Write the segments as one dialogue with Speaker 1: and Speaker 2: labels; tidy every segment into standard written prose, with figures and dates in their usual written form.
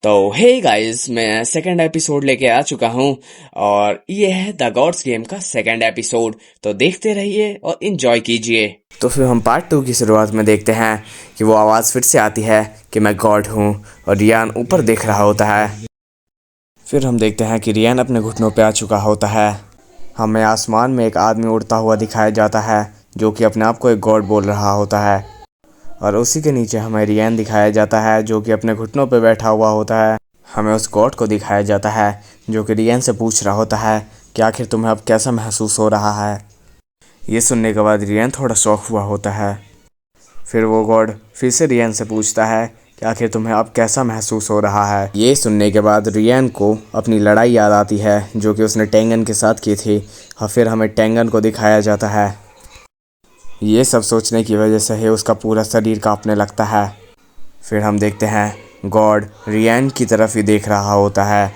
Speaker 1: तो hey guys, मैं second episode लेके आ चुका हूँ और ये है द गॉड्स गेम का सेकंड एपिसोड। तो देखते रहिए और इंजॉय कीजिए। तो फिर हम पार्ट 2 की शुरुआत में देखते हैं कि वो आवाज़ फिर से आती है कि मैं गॉड हूँ और रियान ऊपर देख रहा होता है। फिर हम देखते हैं कि रियान अपने घुटनों पे आ चुका होता है। हमें आसमान में एक आदमी उड़ता हुआ दिखाया जाता है जो कि अपने आप को एक गॉड बोल रहा होता है, और उसी के नीचे हमें रियान दिखाया जाता है जो कि अपने घुटनों पर बैठा हुआ होता है। हमें उस गॉड को दिखाया जाता है जो कि रियान से पूछ रहा होता है कि आखिर तुम्हें अब कैसा महसूस हो रहा है। ये सुनने के बाद रियान थोड़ा शॉक हुआ होता है। फिर वो गॉड फिर से रियान से पूछता है कि आखिर तुम्हें अब कैसा महसूस हो रहा है। ये सुनने के बाद रियान को अपनी लड़ाई याद आती है जो कि उसने टेंगन के साथ की थी, और फिर हमें टेंगन को दिखाया जाता है। ये सब सोचने की वजह से ही उसका पूरा शरीर कांपने लगता है। फिर हम देखते हैं गॉड रियान की तरफ ही देख रहा होता है।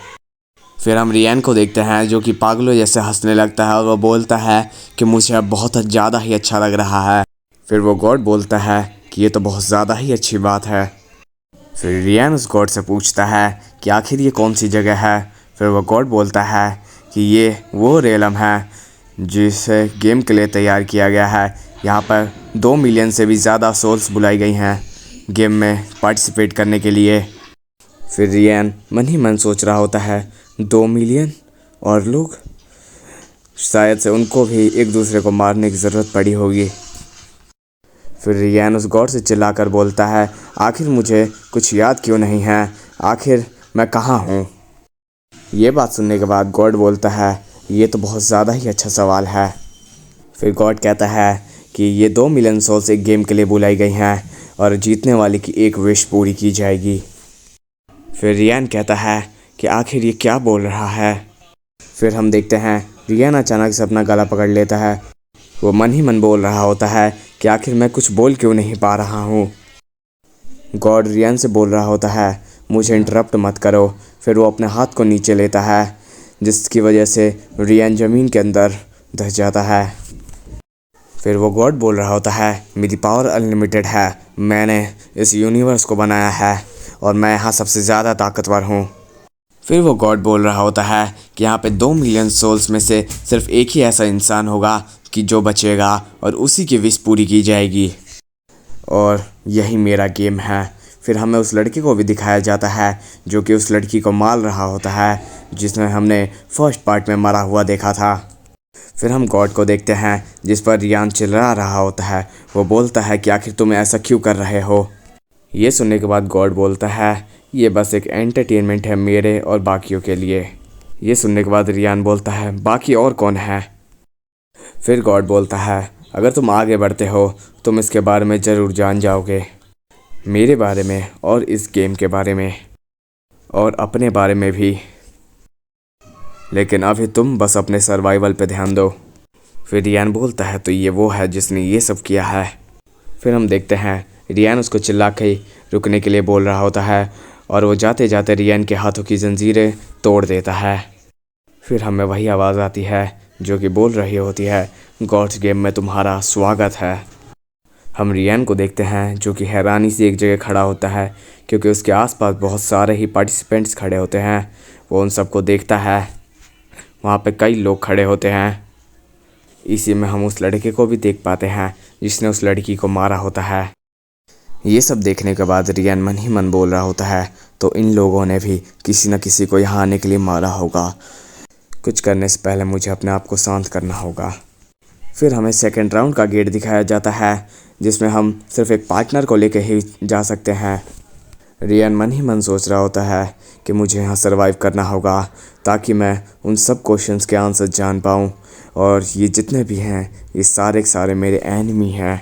Speaker 1: फिर हम रियान को देखते हैं जो कि पागलों जैसे हंसने लगता है और वो बोलता है कि मुझे अब बहुत ज़्यादा ही अच्छा लग रहा है। फिर वो गॉड बोलता है कि ये तो बहुत ज़्यादा ही अच्छी बात है। फिर रियान उस गॉड से पूछता है कि आखिर ये कौन सी जगह है। फिर वो गॉड बोलता है कि ये वो रेलम है जिसे गेम के लिए तैयार किया गया है। यहाँ पर 2 मिलियन से भी ज़्यादा सोल्स बुलाई गई हैं गेम में पार्टिसिपेट करने के लिए। फिर रियान मन ही मन सोच रहा होता है 2 मिलियन और लोग, शायद से उनको भी एक दूसरे को मारने की ज़रूरत पड़ी होगी। फिर रियान उस गॉड से चिल्लाकर बोलता है आखिर मुझे कुछ याद क्यों नहीं है, आखिर मैं कहाँ हूँ। ये बात सुनने के बाद गॉड बोलता है ये तो बहुत ज़्यादा ही अच्छा सवाल है। फिर गॉड कहता है कि ये 2 मिलियन सोल्स एक गेम के लिए बुलाई गई हैं और जीतने वाले की एक विश पूरी की जाएगी। फिर रियान कहता है कि आखिर ये क्या बोल रहा है। फिर हम देखते हैं रियान अचानक से अपना गला पकड़ लेता है। वो मन ही मन बोल रहा होता है कि आखिर मैं कुछ बोल क्यों नहीं पा रहा हूँ। गॉड रियान से बोल रहा होता है मुझे इंटरप्ट मत करो। फिर वो अपने हाथ को नीचे लेता है जिसकी वजह से रियान ज़मीन के अंदर धंस जाता है। फिर वो गॉड बोल रहा होता है मेरी पावर अनलिमिटेड है, मैंने इस यूनिवर्स को बनाया है और मैं यहाँ सबसे ज़्यादा ताकतवर हूँ। फिर वो गॉड बोल रहा होता है कि यहाँ पे 2 मिलियन सोल्स में से सिर्फ एक ही ऐसा इंसान होगा कि जो बचेगा और उसी की विश पूरी की जाएगी, और यही मेरा गेम है। फिर हमें उस लड़के को भी दिखाया जाता है जो कि उस लड़की को मार रहा होता है जिसमें हमने फर्स्ट पार्ट में मरा हुआ देखा था। फिर हम गॉड को देखते हैं जिस पर रियान चिल्ला रहा होता है। वो बोलता है कि आखिर तुम ऐसा क्यों कर रहे हो। ये सुनने के बाद गॉड बोलता है ये बस एक एंटरटेनमेंट है मेरे और बाकियों के लिए। ये सुनने के बाद रियान बोलता है बाकी और कौन है। फिर गॉड बोलता है अगर तुम आगे बढ़ते हो तुम इसके बारे में ज़रूर जान जाओगे, मेरे बारे में और इस गेम के बारे में और अपने बारे में भी, लेकिन अभी तुम बस अपने सर्वाइवल पे ध्यान दो। फिर रियान बोलता है तो ये वो है जिसने ये सब किया है। फिर हम देखते हैं रियान उसको चिल्ला के रुकने के लिए बोल रहा होता है और वो जाते जाते रियान के हाथों की जंजीरें तोड़ देता है। फिर हमें वही आवाज़ आती है जो कि बोल रही होती है गॉड्स गेम में तुम्हारा स्वागत है। हम रियान को देखते हैं जो कि हैरानी से एक जगह खड़ा होता है क्योंकि उसके आसपास बहुत सारे ही पार्टिसिपेंट्स खड़े होते हैं। वो उन सबको देखता है, वहाँ पे कई लोग खड़े होते हैं। इसी में हम उस लड़के को भी देख पाते हैं जिसने उस लड़की को मारा होता है। ये सब देखने के बाद रियान मन ही मन बोल रहा होता है तो इन लोगों ने भी किसी न किसी को यहाँ आने के लिए मारा होगा, कुछ करने से पहले मुझे अपने आप को शांत करना होगा। फिर हमें सेकंड राउंड का गेट दिखाया जाता है जिसमें हम सिर्फ एक पार्टनर को लेकर ही जा सकते हैं। रियान मन ही मन सोच रहा होता है कि मुझे यहाँ सरवाइव करना होगा ताकि मैं उन सब क्वेश्चंस के आंसर जान पाऊँ, और ये जितने भी हैं ये सारे के सारे मेरे एनिमी हैं।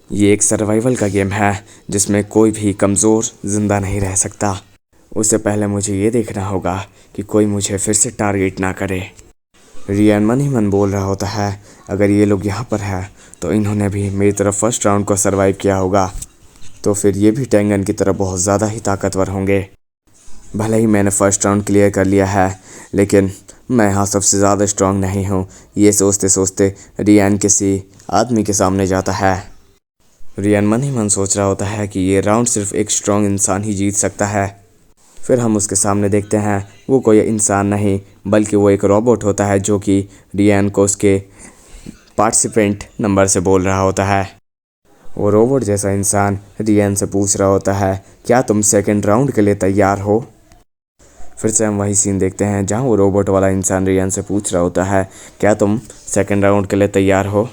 Speaker 1: ये एक सर्वाइवल का गेम है जिसमें कोई भी कमज़ोर ज़िंदा नहीं रह सकता। उससे पहले मुझे ये देखना होगा कि कोई मुझे फिर से टारगेट ना करे। रियान मन ही मन बोल रहा होता है अगर ये लोग यहाँ पर हैं तो इन्होंने भी मेरी तरफ फर्स्ट राउंड को सरवाइव किया होगा, तो फिर ये भी टेंगन की तरह बहुत ज़्यादा ही ताकतवर होंगे। भले ही मैंने फर्स्ट राउंड क्लियर कर लिया है लेकिन मैं यहाँ सबसे ज़्यादा स्ट्रांग नहीं हूँ। ये सोचते सोचते रियान किसी आदमी के सामने जाता है। रियान मन ही मन सोच रहा होता है कि ये राउंड सिर्फ एक स्ट्रांग इंसान ही जीत सकता है। फिर हम उसके सामने देखते हैं वो कोई इंसान नहीं बल्कि वो एक रोबोट होता है जो कि रियान को उसके पार्टिसिपेंट नंबर से बोल रहा होता है। वो रोबोट जैसा इंसान रियान से पूछ रहा होता है, क्या तुम सेकंड राउंड के लिए तैयार हो? फिर से हम वही सीन देखते हैं जहाँ वो रोबोट वाला इंसान रियान से पूछ रहा होता है, क्या तुम सेकंड राउंड के लिए तैयार हो?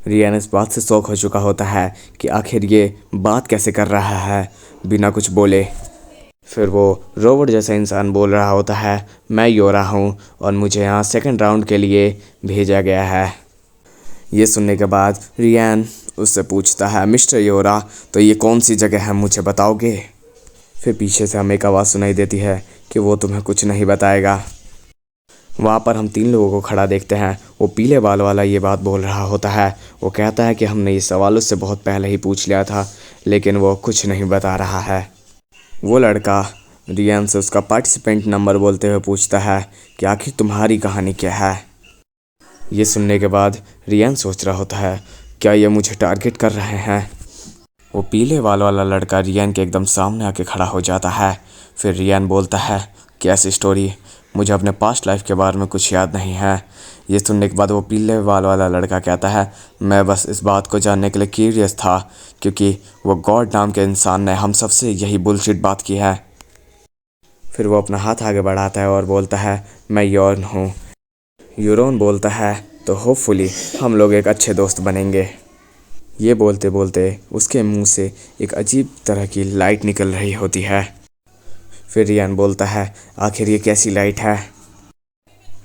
Speaker 1: रियान इस बात से शॉक हो चुका होता है कि आखिर ये बात कैसे कर रहा है बिना कुछ बोले। फिर वो रोबोट जैसा इंसान बोल रहा होता है, मैं योरा हूँ और मुझे यहाँ सेकंड राउंड के लिए भेजा गया है। ये सुनने के बाद रियान उससे पूछता है, मिस्टर योरा, तो ये कौन सी जगह है, मुझे बताओगे? फिर पीछे से हमें एक आवाज़ सुनाई देती है कि वो तुम्हें कुछ नहीं बताएगा। वहाँ पर हम 3 लोगों को खड़ा देखते हैं। वो पीले बाल वाला ये बात बोल रहा होता है। वो कहता है कि हमने ये सवाल उससे बहुत पहले ही पूछ लिया था, लेकिन वो कुछ नहीं बता रहा है। वो लड़का रियान से उसका पार्टिसिपेंट नंबर बोलते हुए पूछता है कि आखिर तुम्हारी कहानी क्या है। ये सुनने के बाद रियान सोच रहा होता है, क्या ये मुझे टारगेट कर रहे हैं? वो पीले बाल वाला लड़का रियान के एकदम सामने आके खड़ा हो जाता है। फिर रियान बोलता है, कैसी स्टोरी? मुझे अपने पास्ट लाइफ के बारे में कुछ याद नहीं है। ये सुनने के बाद वो पीले बाल वाला लड़का कहता है, मैं बस इस बात को जानने के लिए क्यूरियस था क्योंकि वो गॉड नाम के इंसान ने हम सबसे यही बुलशिट बात की है। फिर वो अपना हाथ आगे बढ़ाता है और बोलता है, मैं यॉर्न हूँ। यूरोन बोलता है, तो होपफुली हम लोग एक अच्छे दोस्त बनेंगे। ये बोलते बोलते उसके मुंह से एक अजीब तरह की लाइट निकल रही होती है। फिर रियान बोलता है, आखिर ये कैसी लाइट है?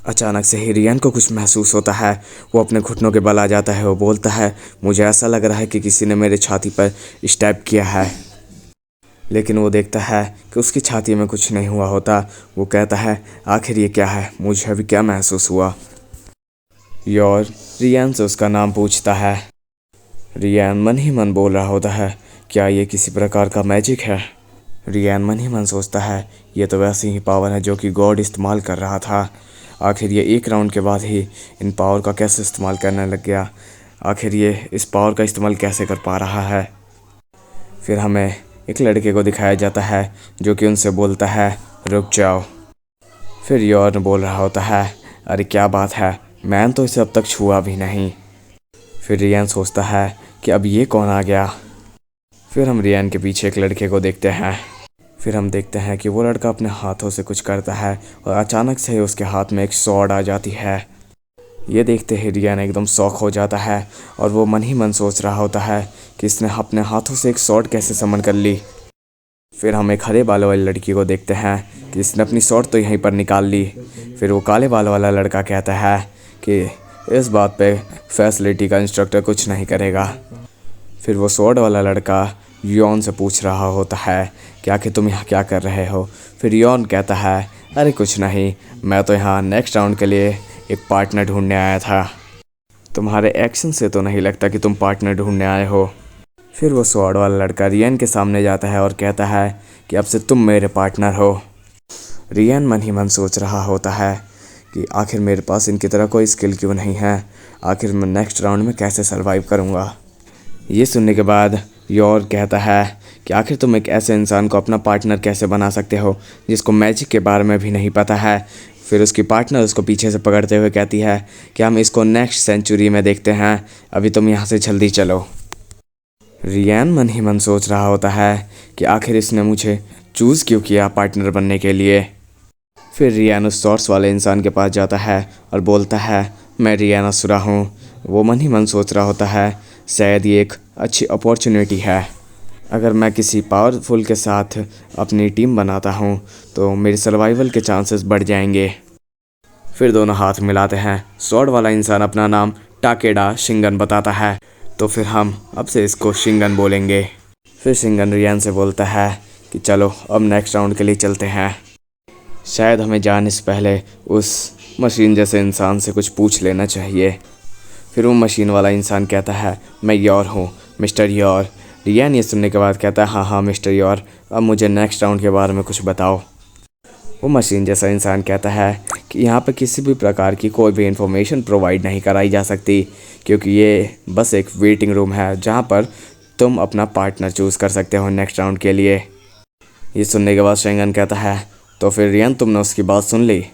Speaker 1: अचानक से ही रियान को कुछ महसूस होता है। वो अपने घुटनों के बल आ जाता है। वो बोलता है, मुझे ऐसा लग रहा है कि किसी ने मेरे छाती पर स्टैब किया है। लेकिन वो देखता है कि उसकी छाती में कुछ नहीं हुआ होता। वो कहता है, आखिर ये क्या है, मुझे अभी क्या महसूस हुआ? योर रियान से उसका नाम पूछता है। रियान मन ही मन बोल रहा होता है, क्या ये किसी प्रकार का मैजिक है? रियान मन ही मन सोचता है, ये तो वैसी ही पावर है जो कि गॉड इस्तेमाल कर रहा था। आखिर ये एक राउंड के बाद ही इन पावर का कैसे इस्तेमाल करने लग गया? आखिर ये इस पावर का इस्तेमाल कैसे कर पा रहा है? फिर हमें एक लड़के को दिखाया जाता है जो कि उनसे बोलता है, रुक जाओ। फिर यॉर्न बोल रहा होता है, अरे क्या बात है, मैंने तो इसे अब तक छुआ भी नहीं। फिर रियान सोचता है कि अब ये कौन आ गया। फिर हम रियान के पीछे एक लड़के को देखते हैं। फिर हम देखते हैं कि वो लड़का अपने हाथों से कुछ करता है और अचानक से ही उसके हाथ में एक स्वॉर्ड आ जाती है। ये देखते ही रियान एकदम शॉक हो जाता है और वो मन ही मन सोच रहा होता है कि इसने अपने हाथों से एक स्वॉर्ड कैसे समन कर ली। फिर हम एक हरे बालों वाली लड़की को देखते हैं कि इसने अपनी स्वॉर्ड तो यहीं पर निकाल ली। फिर वो काले बालों वाला लड़का कहता है कि इस बात पे फैसिलिटी का इंस्ट्रक्टर कुछ नहीं करेगा। फिर वो स्वॉर्ड वाला लड़का यॉन से पूछ रहा होता है कि आखिर तुम यहाँ क्या कर रहे हो? फिर यॉन कहता है, अरे कुछ नहीं, मैं तो यहाँ नेक्स्ट राउंड के लिए एक पार्टनर ढूंढने आया था। तुम्हारे एक्शन से तो नहीं लगता कि तुम पार्टनर ढूंढने आए हो। फिर वो स्वॉर्ड वाला लड़का रियान के सामने जाता है और कहता है कि अब से तुम मेरे पार्टनर हो। रियान मन ही मन सोच रहा होता है कि आखिर मेरे पास इनकी तरह कोई स्किल क्यों नहीं है, आखिर मैं नेक्स्ट राउंड में कैसे सरवाइव करूँगा। ये सुनने के बाद योर कहता है कि आखिर तुम एक ऐसे इंसान को अपना पार्टनर कैसे बना सकते हो जिसको मैजिक के बारे में भी नहीं पता है। फिर उसकी पार्टनर उसको पीछे से पकड़ते हुए कहती है कि हम इसको नेक्स्ट सेंचुरी में देखते हैं, अभी तुम यहाँ से जल्दी चलो। रियान मन ही मन सोच रहा होता है कि आखिर इसने मुझे चूज़ क्यों किया पार्टनर बनने के लिए। फिर रियान उस सॉर्स वाले इंसान के पास जाता है और बोलता है, मैं रियान असुरा हूँ। वो मन ही मन सोच रहा होता है, शायद ये एक अच्छी अपॉर्चुनिटी है। अगर मैं किसी पावरफुल के साथ अपनी टीम बनाता हूँ तो मेरे सर्वाइवल के चांसेस बढ़ जाएंगे। फिर दोनों हाथ मिलाते हैं। स्वॉर्ड वाला इंसान अपना नाम टाकेडा शिंगन बताता है, तो फिर हम अब से इसको शिंगन बोलेंगे। फिर शिंगन रियान से बोलता है कि चलो अब नेक्स्ट राउंड के लिए चलते हैं। शायद हमें जाने से पहले उस मशीन जैसे इंसान से कुछ पूछ लेना चाहिए। फिर वो मशीन वाला इंसान कहता है, मैं योर हूँ, मिस्टर योर। रियान ये सुनने के बाद कहता है, हाँ हाँ मिस्टर योर, अब मुझे नेक्स्ट राउंड के बारे में कुछ बताओ। वो मशीन जैसा इंसान कहता है कि यहाँ पर किसी भी प्रकार की कोई भी इंफॉर्मेशन प्रोवाइड नहीं कराई जा सकती, क्योंकि ये बस एक वेटिंग रूम है जहाँ पर तुम अपना पार्टनर चूज़ कर सकते हो नेक्स्ट राउंड के लिए। ये सुनने के बाद शेंगन कहता है, तो फिर रियान तुमने उसकी बात सुन ली?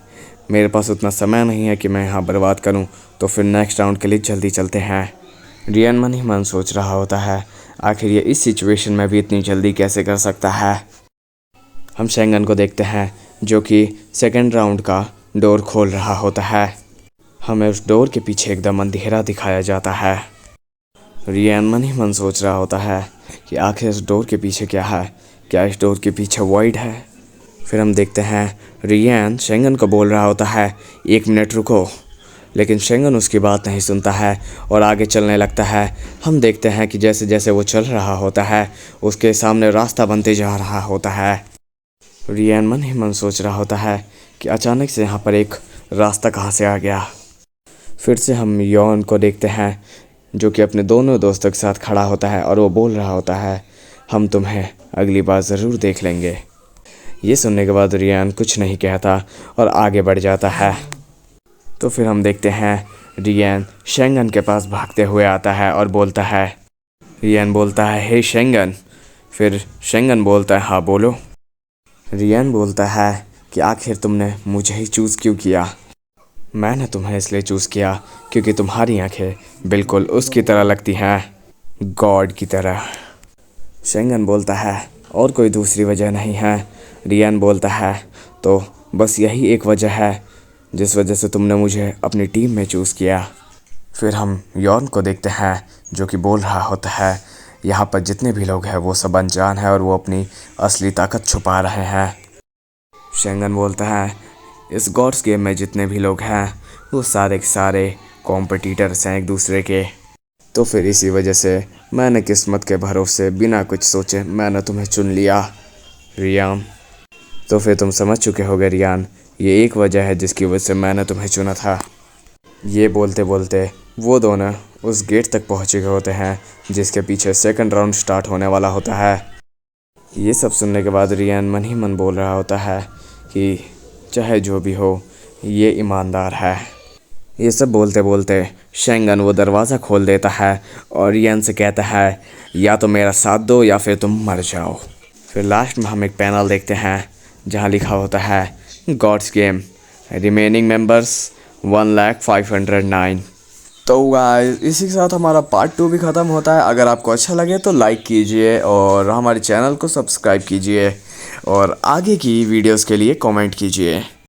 Speaker 1: मेरे पास उतना समय नहीं है कि मैं यहाँ बर्बाद करूँ, तो फिर नेक्स्ट राउंड के लिए जल्दी चलते हैं। रियान मन ही मन सोच रहा होता है, आखिर ये इस सिचुएशन में भी इतनी जल्दी कैसे कर सकता है। हम शेंगन को देखते हैं जो कि सेकंड राउंड का डोर खोल रहा होता है। हमें उस डोर के पीछे एकदम अंधेरा दिखाया जाता है। रियान मन ही मन सोच रहा होता है कि आखिर इस डोर के पीछे क्या है, क्या इस डोर के पीछे वॉइड है। फिर हम देखते हैं रियान शेंगन को बोल रहा होता है, 1 मिनट रुको, लेकिन शेंगन उसकी बात नहीं सुनता है और आगे चलने लगता है। हम देखते हैं कि जैसे जैसे वो चल रहा होता है उसके सामने रास्ता बनते जा रहा होता है। रियान मन ही मन सोच रहा होता है कि अचानक से यहाँ पर एक रास्ता कहाँ से आ गया। फिर से हम यॉन को देखते हैं जो कि अपने दोनों दोस्तों के साथ खड़ा होता है और वो बोल रहा होता है, हम तुम्हें अगली बार ज़रूर देख लेंगे। ये सुनने के बाद रियान कुछ नहीं कहता और आगे बढ़ जाता है। तो फिर हम देखते हैं रियान शेंगन के पास भागते हुए आता है और बोलता है, रियान बोलता है, हे शेंगन। फिर शेंगन बोलता है, हाँ बोलो। रियान बोलता है कि आखिर तुमने मुझे ही चूज़ क्यों किया? मैंने तुम्हें इसलिए चूज़ किया क्योंकि तुम्हारी आंखें बिल्कुल उसकी तरह लगती हैं, गॉड की तरह। शेंगन बोलता है, और कोई दूसरी वजह नहीं है। रियान बोलता है, तो बस यही एक वजह है जिस वजह से तुमने मुझे अपनी टीम में चूज़ किया। फिर हम यॉन को देखते हैं जो कि बोल रहा होता है, यहाँ पर जितने भी लोग हैं वो सब अनजान हैं और वो अपनी असली ताकत छुपा रहे हैं। शेंगन बोलता है, इस गॉड्स गेम में जितने भी लोग हैं वो सारे के सारे कॉम्पिटिटर्स हैं एक दूसरे के। तो फिर इसी वजह से मैंने किस्मत के भरोसे बिना कुछ सोचे मैंने तुम्हें चुन लिया रियान। तो फिर तुम समझ चुके होगे रियान, ये एक वजह है जिसकी वजह से मैंने तुम्हें चुना था। ये बोलते बोलते वो दोनों उस गेट तक पहुँच चुके होते हैं जिसके पीछे सेकंड राउंड स्टार्ट होने वाला होता है। ये सब सुनने के बाद रियान मन ही मन बोल रहा होता है कि चाहे जो भी हो ये ईमानदार है। ये सब बोलते बोलते शेंगन वो दरवाज़ा खोल देता है और रियान से कहता है, या तो मेरा साथ दो या फिर तुम मर जाओ। फिर लास्ट में हम एक पैनल देखते हैं जहाँ लिखा होता है, गॉड्स गेम रिमेनिंग मेंबर्स 1,05,09। तो गाइस इसी के साथ हमारा पार्ट 2 भी ख़त्म होता है। अगर आपको अच्छा लगे तो लाइक कीजिए और हमारे चैनल को सब्सक्राइब कीजिए और आगे की वीडियोस के लिए कमेंट कीजिए।